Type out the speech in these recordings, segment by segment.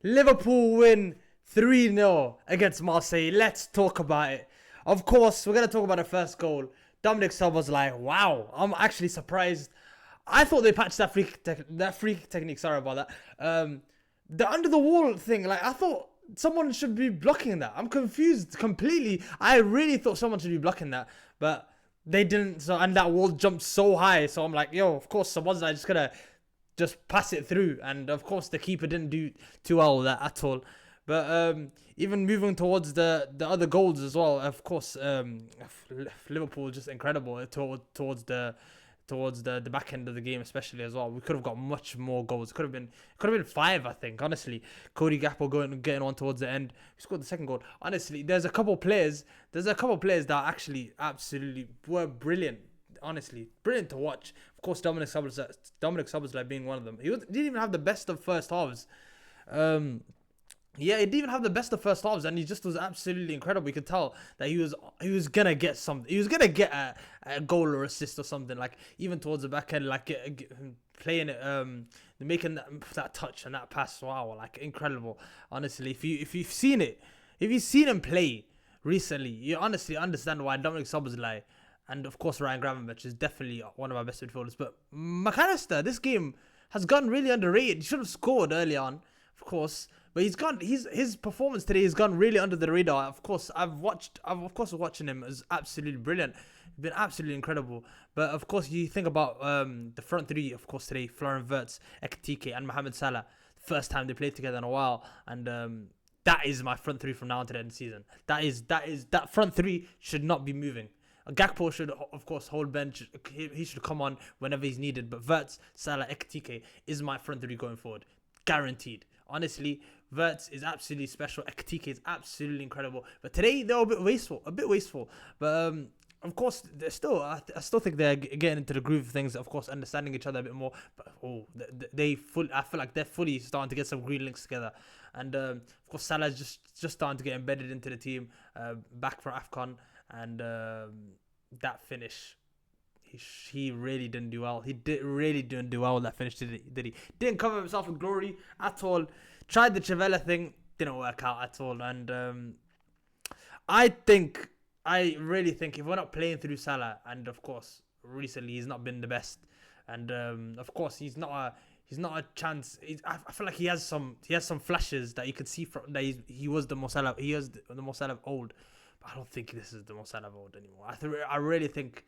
Liverpool win 3-0 against Marseille. Let's talk about it. Of course, we're going to talk about the first goal. Dominic Sub was like, wow, I'm actually surprised. I thought they patched that free technique. Sorry about that. The under the wall thing, like, I thought someone should be blocking that. I'm confused completely. I really thought someone should be blocking that, but they didn't. So, and that wall jumped so high. So I'm like, yo, of course, someone's just going to just pass it through, and of course the keeper didn't do too well with that at all. But even moving towards the other goals as well, of course, Liverpool just incredible towards the back end of the game, especially as well. We could have got much more goals. It could have been 5, I think. Honestly, Cody Gakpo getting on towards the end. He scored the second goal. Honestly, there's a couple players that actually absolutely were brilliant. Honestly, brilliant to watch. Of course, Dominic Szoboszlai being one of them. He didn't even have the best of first halves. Yeah, he didn't even have the best of first halves, and he just was absolutely incredible. You could tell that he was gonna get something. He was gonna get a goal or assist or something. Like even towards the back end, like playing it, making that touch and that pass. Wow, like incredible. Honestly, if you've seen him play recently, you honestly understand why Dominic Szoboszlai and of course Ryan Gravenberch is definitely one of our best midfielders. But McAllister, this game has gone really underrated. He should have scored early on, of course. But his performance today has gone really under the radar. Of course, watching him is absolutely brilliant. Been absolutely incredible. But of course, you think about the front three. Of course, today Florian Wirtz, Ekitike, and Mohamed Salah. First time they played together in a while, and that is my front three from now to the end of the season. That front three should not be moving. Gakpo should, of course, hold bench. He should come on whenever he's needed. But Wirtz, Salah, Ekitike is my front three going forward, guaranteed. Honestly, Wirtz is absolutely special. Ekitike is absolutely incredible. But today they were a bit wasteful. But of course, I still think they're getting into the groove of things. Of course, understanding each other a bit more. But I feel like they're fully starting to get some green links together. And of course, Salah's just starting to get embedded into the team. Back from AFCON, and that finish. He really didn't do well. Really didn't do well with that finish, did he? Didn't cover himself in glory at all. Tried the Chivella thing, didn't work out at all. And I really think if we're not playing through Salah, and of course recently he's not been the best, and of course he's not a chance. I feel like he has some flashes that you could see from that he was the Mo Salah of old, but I don't think this is the Mo Salah of old anymore. I really think.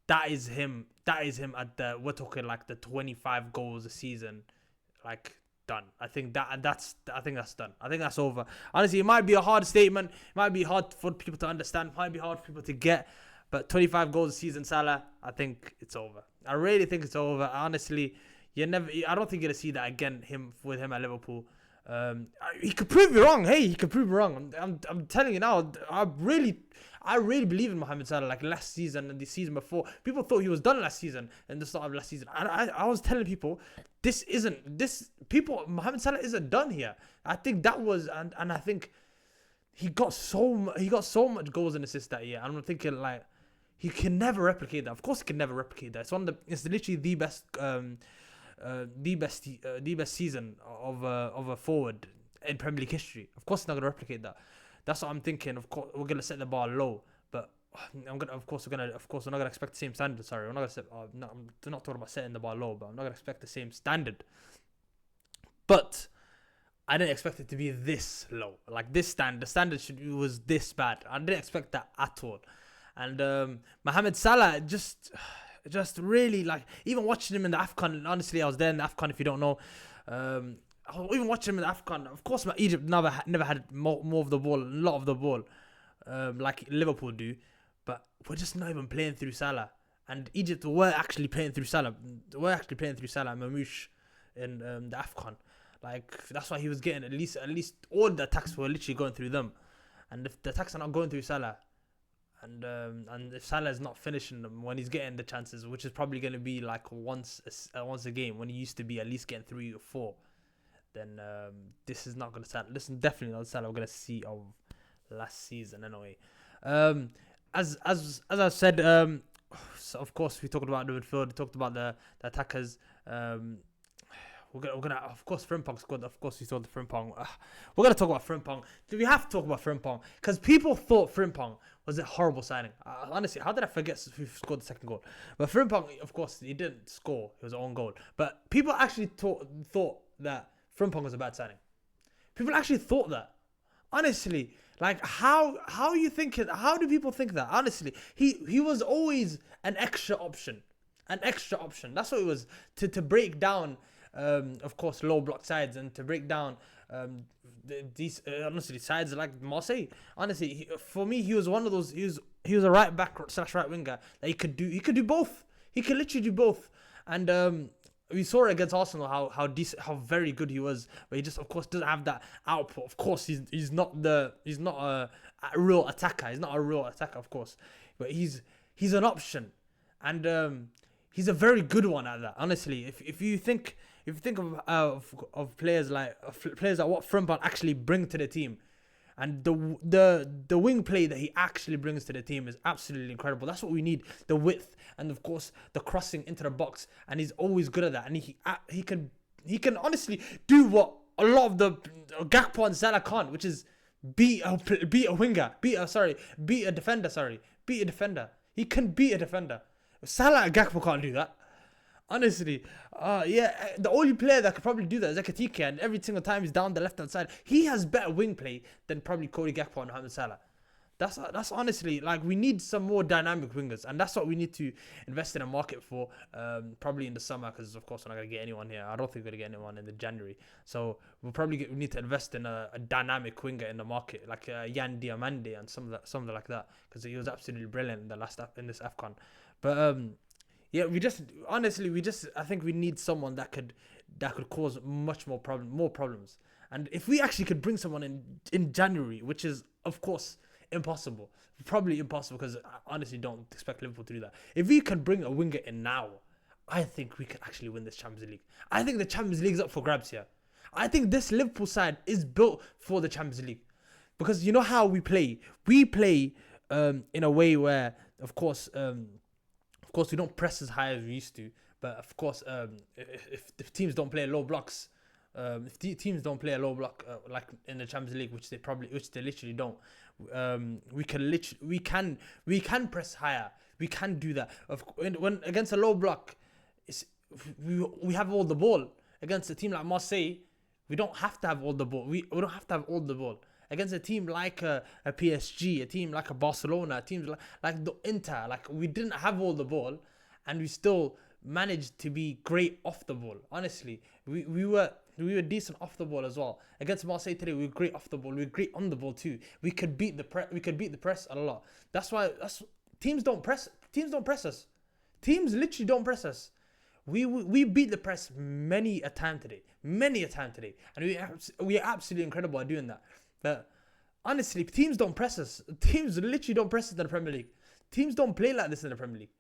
That is him at we're talking like the 25 goals a season, like done. I think that's done. I think that's over. Honestly, it might be a hard statement. It might be hard for people to understand. It might be hard for people to get. But 25 goals a season, Salah, I think it's over. I really think it's over. Honestly, I don't think you're gonna see that again. With him at Liverpool. He could prove me wrong. Hey, he could prove me wrong. I'm telling you now. I really believe in Mohamed Salah. Like last season and the season before, people thought he was done last season and the start of last season. I was telling people, Mohamed Salah isn't done here. I think that was and I think he got so much goals and assists that year. I'm thinking like he can never replicate that. Of course, he can never replicate that. It's literally the best season of a forward in Premier League history. Of course, he's not gonna replicate that. That's what I'm thinking. Of course, we're gonna set the bar low, but we're not gonna expect the same standard. Sorry, we're not gonna set. I'm not talking about setting the bar low, but I'm not gonna expect the same standard. But I didn't expect it to be this low. Like this the standard was this bad. I didn't expect that at all. And Mohamed Salah just really, like, even watching him in the AFCON. Honestly, I was there in the AFCON. If you don't know. Even watching him in the AFCON, of course, Egypt never had more of the ball, a lot of the ball, like Liverpool do, but we're just not even playing through Salah. And Egypt were actually playing through Salah. and Mamouche in the AFCON. Like that's why he was getting at least all the attacks were literally going through them. And if the attacks are not going through Salah, and if Salah is not finishing them when he's getting the chances, which is probably going to be like once a game, when he used to be at least getting 3 or 4. Then this is definitely not the Salah we're gonna see of last season anyway. As I said, so of course we talked about the midfield, we talked about the attackers. we're gonna of course Frimpong scored. Of course, we saw the Frimpong. We're gonna talk about Frimpong. Do we have to talk about Frimpong? Because people thought Frimpong was a horrible signing. Honestly, how did I forget who scored the second goal? But Frimpong, of course, he didn't score. It was his own goal. But people actually thought that Frimpong was a bad signing. People actually thought that. Honestly, like how you think it? How do people think that? Honestly, he was always an extra option. An extra option. That's what it was to break down, of course, low block sides and to break down these honestly sides like Marseille. Honestly, for me, he was one of those. He was a right back / right winger that he could do both. He could literally do both. And we saw it against Arsenal how very good he was, but he just of course doesn't have that output. Of course, he's not a real attacker. He's not a real attacker, of course, but he's an option, and he's a very good one at that. Honestly, if you think of players like what Frimpong actually bring to the team, and the wing play that he actually brings to the team is absolutely incredible. That's what we need: the width and of course the crossing into the box. And he's always good at that. And he can honestly do what a lot of the Gakpo and Salah can't, which is beat a defender. He can beat a defender. Salah and Gakpo can't do that. Honestly, the only player that could probably do that is Ekitike, and every single time he's down the left-hand side, he has better wing play than probably Cody Gakpo and Mohamed Salah. That's honestly, like, we need some more dynamic wingers, and that's what we need to invest in a market for, probably in the summer, because of course we're not going to get anyone here. I don't think we're going to get anyone in the January. So we need to invest in a dynamic winger in the market, like Yan Diamande and something like that, because he was absolutely brilliant in this AFCON. But yeah, I think we need someone that could cause much more problems. And if we actually could bring someone in January, which is of course impossible, probably impossible, because I honestly don't expect Liverpool to do that. If we can bring a winger in now, I think we can actually win this Champions League. I think the Champions League is up for grabs here. I think this Liverpool side is built for the Champions League, because you know how we play. We play in a way where, of course, we don't press as high as we used to. But of course, if teams don't play low blocks, teams don't play a low block like in the Champions League, which they literally don't, we can press higher. We can do that. When against a low block, we have all the ball. Against a team like Marseille, we don't have to have all the ball. We don't have to have all the ball. Against a team like a PSG, a team like a Barcelona, teams like the Inter, like, we didn't have all the ball, and we still managed to be great off the ball. Honestly, we were decent off the ball as well. Against Marseille today, we were great off the ball. We were great on the ball too. We could beat the press a lot. That's why teams don't press us. Teams literally don't press us. We beat the press many a time today, and we are absolutely incredible at doing that. But honestly, teams don't press us. Teams literally don't press us in the Premier League. Teams don't play like this in the Premier League.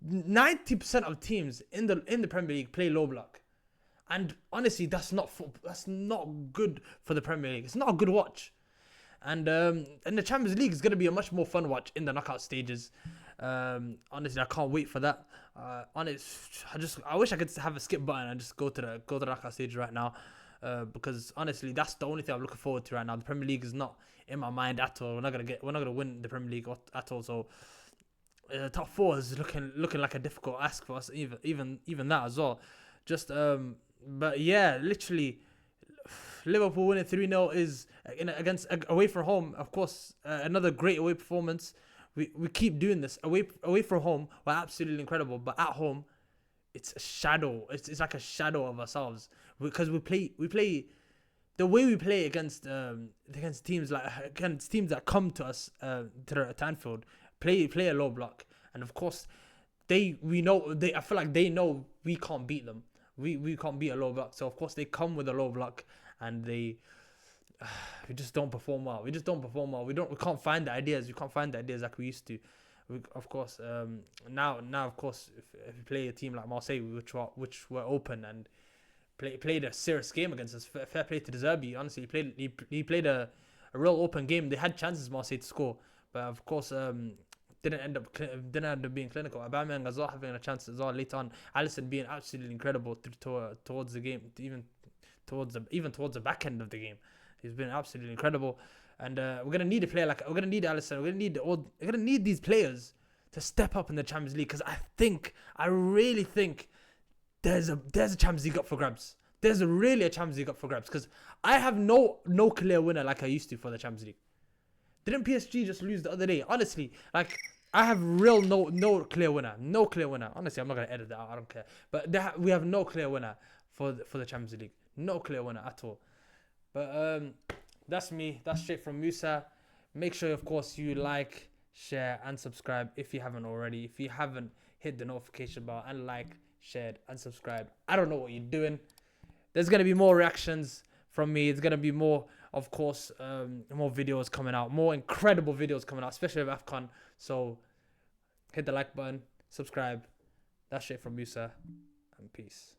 90% of teams in the Premier League play low block, and honestly, that's not good for the Premier League. It's not a good watch. And the Champions League is going to be a much more fun watch in the knockout stages. Honestly, I can't wait for that. I wish I could have a skip button and just go to the knockout stage right now. Because honestly, that's the only thing I'm looking forward to right now. The Premier League is not in my mind at all. We're not gonna win the Premier League at all. So top four is looking like a difficult ask for us. Even that as well. But yeah, literally, Liverpool winning 3-0 is against away from home. Of course, another great away performance. We keep doing this away from home. We're absolutely incredible, but at home, it's a shadow. It's like a shadow of ourselves, because we play the way we play against teams that come to us to Anfield. Play a low block, and of course, I feel like they know we can't beat them. We can't beat a low block, so of course they come with a low block, and we just don't perform well. We can't find the ideas. We can't find the ideas like we used to. Of course, now of course, if you play a team like Marseille, which were open and played a serious game against us, fair play to De Zerbi. Honestly, he played a real open game. They had chances, Marseille, to score, but of course, didn't end up being clinical. Aubameyang as well having a chance as well later on. Alisson being absolutely incredible towards the game, towards the back end of the game. He's been absolutely incredible, and we're gonna need a player like we're gonna need Alisson. We're gonna need these players to step up in the Champions League, because I really think there's a Champions League up for grabs. There's really a Champions League up for grabs, because I have no clear winner like I used to for the Champions League. Didn't PSG just lose the other day? Honestly, like I have real no clear winner. No clear winner. Honestly, I'm not gonna edit that out. I don't care. But we have no clear winner for the Champions League. No clear winner at all. But that's me. That's straight from Musa. Make sure, of course, you like, share, and subscribe if you haven't already. If you haven't, hit the notification bar and like, shared, and subscribe. I don't know what you're doing. There's gonna be more reactions from me. It's gonna be more, of course, more videos coming out, more incredible videos coming out, especially with AFCON. So hit the like button, subscribe. That's straight from Musa, and peace.